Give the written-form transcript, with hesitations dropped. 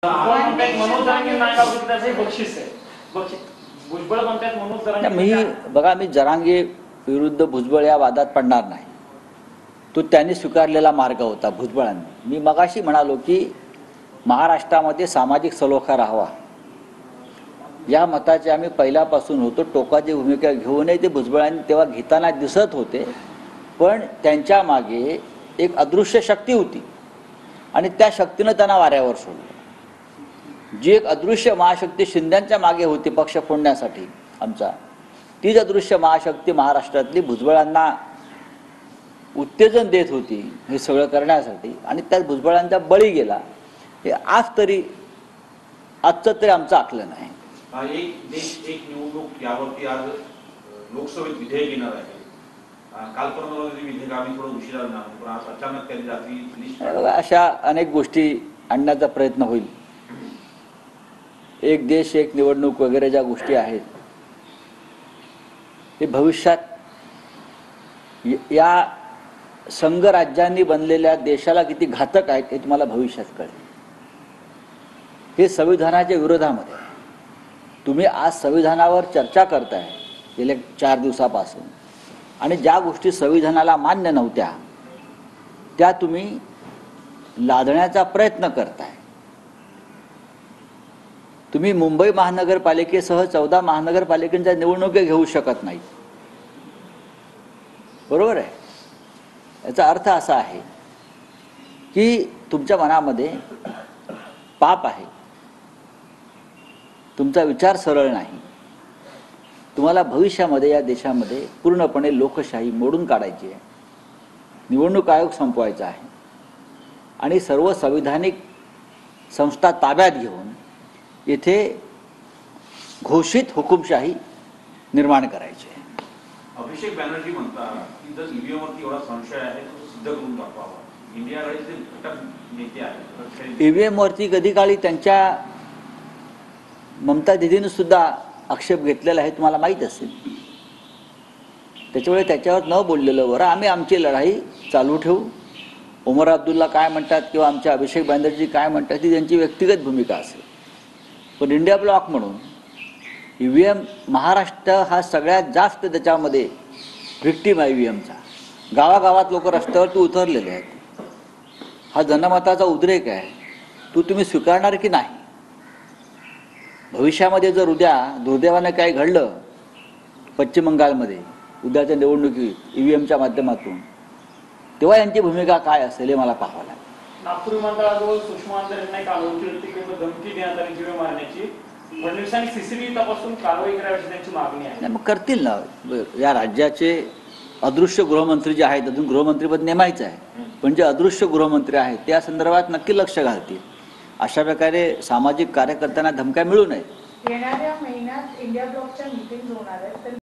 मी बघा, मी जरांगे विरुद्ध भुजबळ या वादात पडणार नाही. तो त्यांनी स्वीकारलेला मार्ग होता भुजबळांनी. मी मगाशी म्हणालो की महाराष्ट्रामध्ये सामाजिक सलोखा राहावा या मताचे आम्ही पहिल्यापासून होतो. टोकाची भूमिका घेऊनही ते भुजबळांनी तेव्हा घेताना दिसत होते, पण त्यांच्या मागे एक अदृश्य शक्ती होती आणि त्या शक्तीनं त्यांना वाऱ्यावर सोडलं. जी एक अदृश्य महाशक्ती शिंद्यांच्या मागे होती पक्ष फोडण्यासाठी आमचा, तीच अदृश्य महाशक्ती महाराष्ट्रातली भुजबळांना उत्तेजन देत होती हे सगळं करण्यासाठी, आणि त्यात भुजबळांचा बळी गेला. हे आजचं तरी आमचं आकलन आहे. एक देश एक निवडणूक यावरती आज लोकसभेत विधेयक येणार आहे. कालपर्यंत विधेयक आम्ही थोडं उशिरा आणणार, पण आज अचानक त्यांनी रात्री अशा अनेक गोष्टी आणण्याचा प्रयत्न होईल. एक देश एक निवडणूक वगैरे ज्या गोष्टी आहेत हे भविष्यात या संघराज्यांनी बनलेल्या देशाला किती घातक आहेत हे तुम्हाला भविष्यात कळेल. हे संविधानाच्या विरोधामध्ये. तुम्ही आज संविधानावर चर्चा करताय गेल्या 4 दिवसापासून, आणि ज्या गोष्टी संविधानाला मान्य नव्हत्या त्या तुम्ही लादण्याचा प्रयत्न करताय. तुम्ही मुंबई महानगरपालिकेसह 14 महानगरपालिकांच्या निवडणुका घेऊ शकत नाही, बरोबर आहे. याचा अर्थ असा आहे की तुमच्या मनामध्ये पाप आहे, तुमचा विचार सरळ नाही. तुम्हाला भविष्यामध्ये या देशामध्ये पूर्णपणे लोकशाही मोडून काढायची आहे, निवडणूक आयोग संपवायचा आहे आणि सर्व संविधानिक संस्था ताब्यात घेऊन येथे घोषित हुकुमशाही निर्माण करायची आहे. अभिषेक बॅनर्जी म्हणतात की जर ईव्हीएम वरती एवढा संशय आहे तो सिद्ध करून दाखवावा. इंडिया आघाडीचे घटक नेते आहेत. ईव्हीएम वरती कधी काळी त्यांच्या ममता दीदीने सुद्धा आक्षेप घेतलेला आहे, तुम्हाला माहीत असेल. त्याच्यामुळे त्याच्यावर न बोललेलं बरं. आम्ही आमची लढाई चालू ठेवू. उमर अब्दुल्ला काय म्हणतात किंवा आमच्या अभिषेक बॅनर्जी काय म्हणतात ती त्यांची व्यक्तिगत भूमिका असेल, पण इंडिया ब्लॉक म्हणून ईव्हीएम महाराष्ट्र हा सगळ्यात जास्त त्याच्यामध्ये व्हिक्टीम आहे ईव्हीएमचा. गावागावात लोक रस्त्यावरती उतरलेले आहेत. हा जनमताचा उद्रेक आहे. तुम्ही स्वीकारणार की नाही? भविष्यामध्ये जर उद्या दुर्दैवानं काय घडलं पश्चिम बंगालमध्ये उद्याच्या निवडणुकीत ईव्हीएमच्या माध्यमातून, तेव्हा यांची भूमिका काय असेल हे मला पाहावं लागेल. नागपूर विमानतळाजवळ सुषमा अंतरेंना एक अनोळखी व्यक्तीकडे धमकी देण्यात आली जीवे मारण्याची. फडणवीसांनी सीसीटीव्ही तपासून कारवाई करावी त्यांची मागणी आहे. नाही, मग करतील ना. या राज्याचे अदृश्य गृहमंत्री जे आहेत, अजून गृहमंत्रीपद नेमायचं आहे, पण जे अदृश्य गृहमंत्री आहेत त्या संदर्भात नक्की लक्ष घालतील. अशा प्रकारे सामाजिक कार्यकर्त्यांना धमक्या मिळू नयेत. येणाऱ्या महिन्यात इंडिया ब्लॉकच्या मीटिंग होणार आहेत.